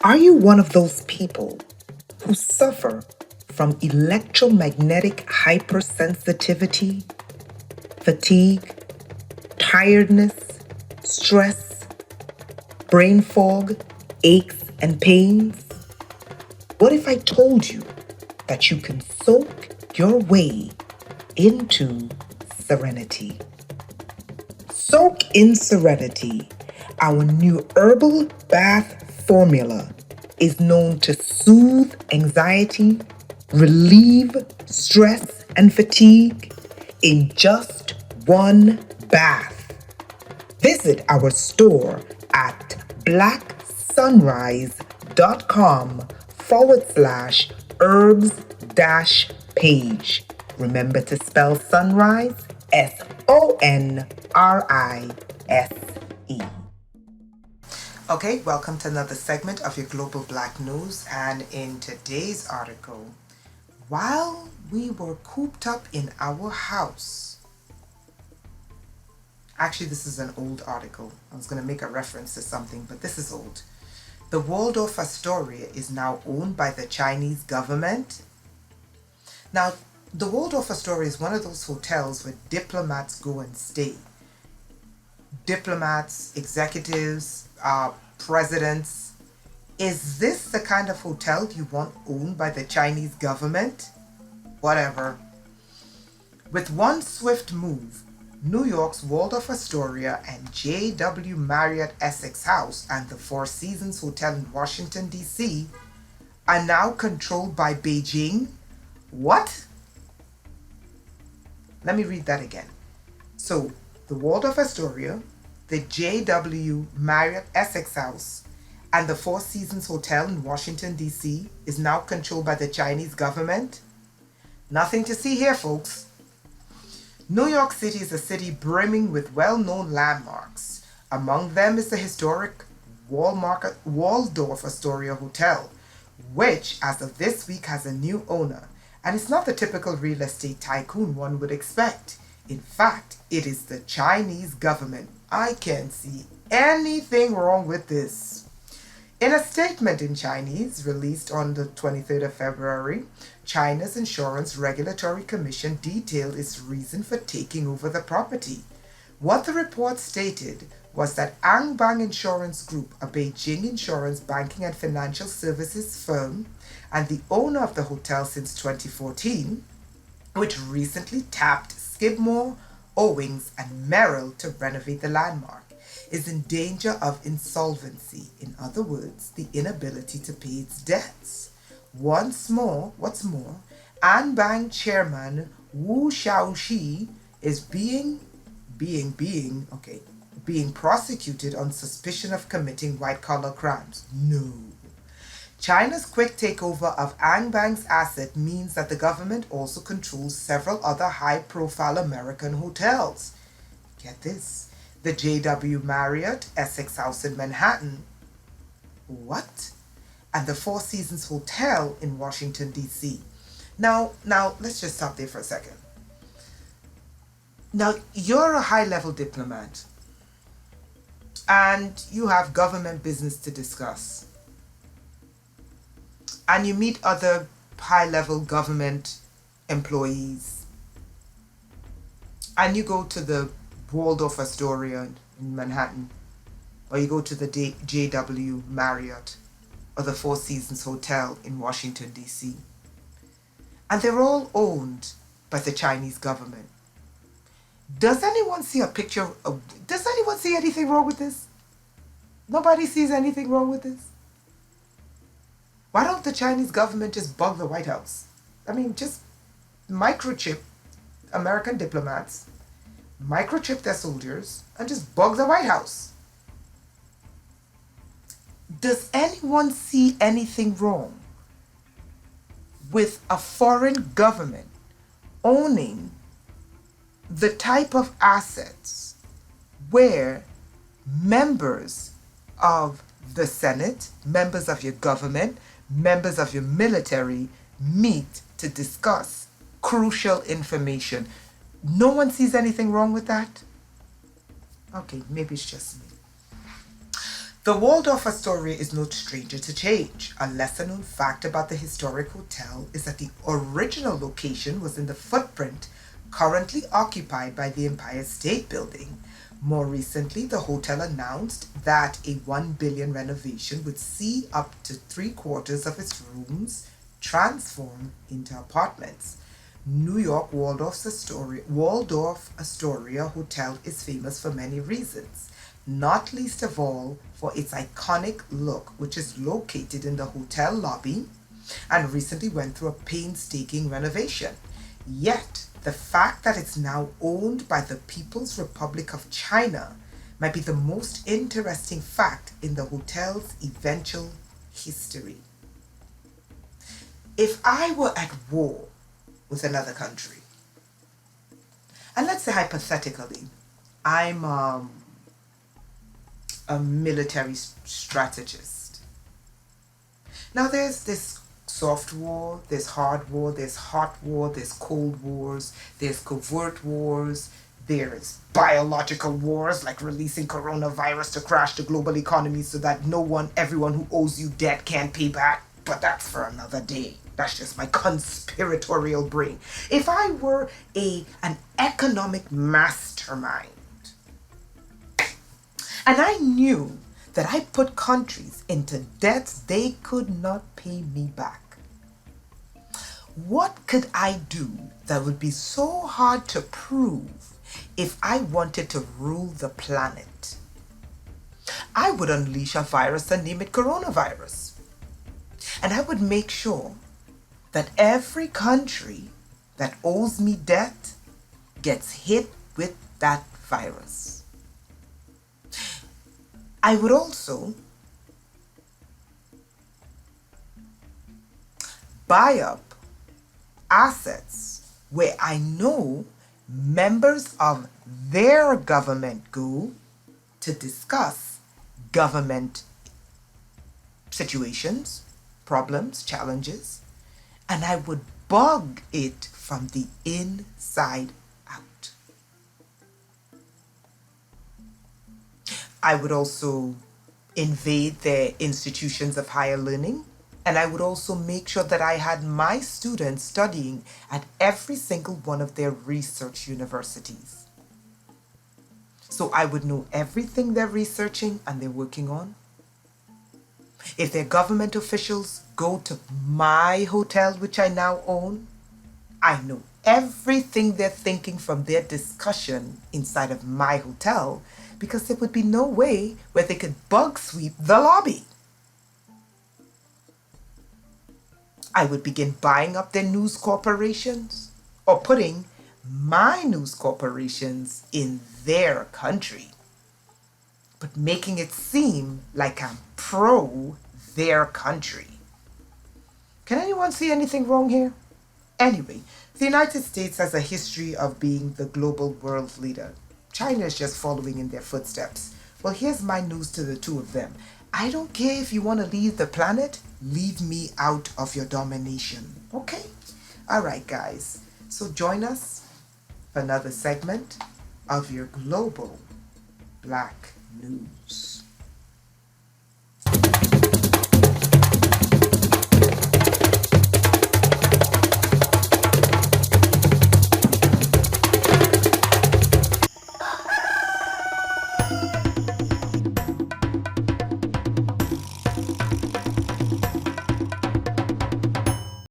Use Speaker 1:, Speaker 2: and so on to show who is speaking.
Speaker 1: Are you one of those people who suffer from electromagnetic hypersensitivity, fatigue, tiredness, stress, brain fog, aches, and pains? What if I told you that you can soak your way into serenity? Soak in Serenity, our new herbal bath formula, is known to soothe anxiety, relieve stress and fatigue in just one bath. Visit our store at blacksunrise.com/herbs page. Remember to spell sunrise SONRISE. Okay, welcome to another segment of your Global Black News. And in today's article, while we were cooped up in our house, actually this is an old article. I was going to make a reference to something, but this is old. The Waldorf Astoria is now owned by the Chinese government. Now, the Waldorf Astoria is one of those hotels where diplomats go and stay. Diplomats, executives, presidents. Is this the kind of hotel you want owned by the Chinese government? Whatever. With one swift move, New York's Waldorf Astoria and JW Marriott Essex House and the Four Seasons Hotel in Washington, D.C. are now controlled by Beijing. What? Let me read that again. So, the Waldorf Astoria, the JW Marriott Essex House, and the Four Seasons Hotel in Washington, D.C. is now controlled by the Chinese government? Nothing to see here, folks. New York City is a city brimming with well-known landmarks. Among them is the historic Waldorf Astoria Hotel, which, as of this week, has a new owner. And it's not the typical real estate tycoon one would expect. In fact, it is the Chinese government. I can't see anything wrong with this. In a statement in Chinese released on the 23rd of February, China's Insurance Regulatory Commission detailed its reason for taking over the property. What the report stated was that Angbang Insurance Group, a Beijing insurance, banking and financial services firm, and the owner of the hotel since 2014, which recently tapped Skidmore, Owings, and Merrill to renovate the landmark, is in danger of insolvency. In other words, the inability to pay its debts. What's more, Anbang chairman Wu Xiaoxi is being prosecuted on suspicion of committing white-collar crimes. No. China's quick takeover of Angbang's asset means that the government also controls several other high-profile American hotels. Get this, the JW Marriott Essex House in Manhattan. What? And the Four Seasons Hotel in Washington, D.C. Now, let's just stop there for a second. Now, you're a high-level diplomat, and you have government business to discuss. And you meet other high-level government employees. And you go to the Waldorf Astoria in Manhattan, or you go to the JW Marriott, or the Four Seasons Hotel in Washington, D.C. And they're all owned by the Chinese government. Does anyone see does anyone see anything wrong with this? Nobody sees anything wrong with this? Why don't the Chinese government just bug the White House? I mean, just microchip American diplomats, microchip their soldiers, and just bug the White House. Does anyone see anything wrong with a foreign government owning the type of assets where members of the Senate, members of your government, members of your military meet to discuss crucial information? No one sees anything wrong with that? Okay, maybe it's just me. The Waldorf Astoria is no stranger to change. A lesser known fact about the historic hotel is that the original location was in the footprint currently occupied by the Empire State Building. More recently, the hotel announced that a $1 billion renovation would see up to 3/4 of its rooms transformed into apartments. New York Waldorf Astoria Hotel is famous for many reasons, not least of all for its iconic look, which is located in the hotel lobby and recently went through a painstaking renovation. Yet, the fact that it's now owned by the People's Republic of China might be the most interesting fact in the hotel's eventual history. If I were at war with another country, and let's say hypothetically, I'm a military strategist. Now there's this soft war, there's hard war, there's hot war, there's cold wars, there's covert wars, there's biological wars like releasing coronavirus to crash the global economy so that everyone who owes you debt can't pay back. But that's for another day. That's just my conspiratorial brain. If I were an economic mastermind, and I knew that I put countries into debts they could not pay me back, what could I do that would be so hard to prove if I wanted to rule the planet? I would unleash a virus and name it coronavirus. And I would make sure that every country that owes me debt gets hit with that virus. I would also buy up assets where I know members of their government go to discuss government situations, problems, challenges, and I would bug it from the inside out. I would also invade their institutions of higher learning, and I would also make sure that I had my students studying at every single one of their research universities. So I would know everything they're researching and they're working on. If their government officials go to my hotel, which I now own, I know everything they're thinking from their discussion inside of my hotel, because there would be no way where they could bug sweep the lobby. I would begin buying up their news corporations or putting my news corporations in their country, but making it seem like I'm pro their country. Can anyone see anything wrong here? Anyway, the United States has a history of being the global world leader. China is just following in their footsteps. Well, here's my news to the two of them. I don't care if you want to leave the planet, leave me out of your domination. Okay? All right, guys. So join us for another segment of your Global Black News.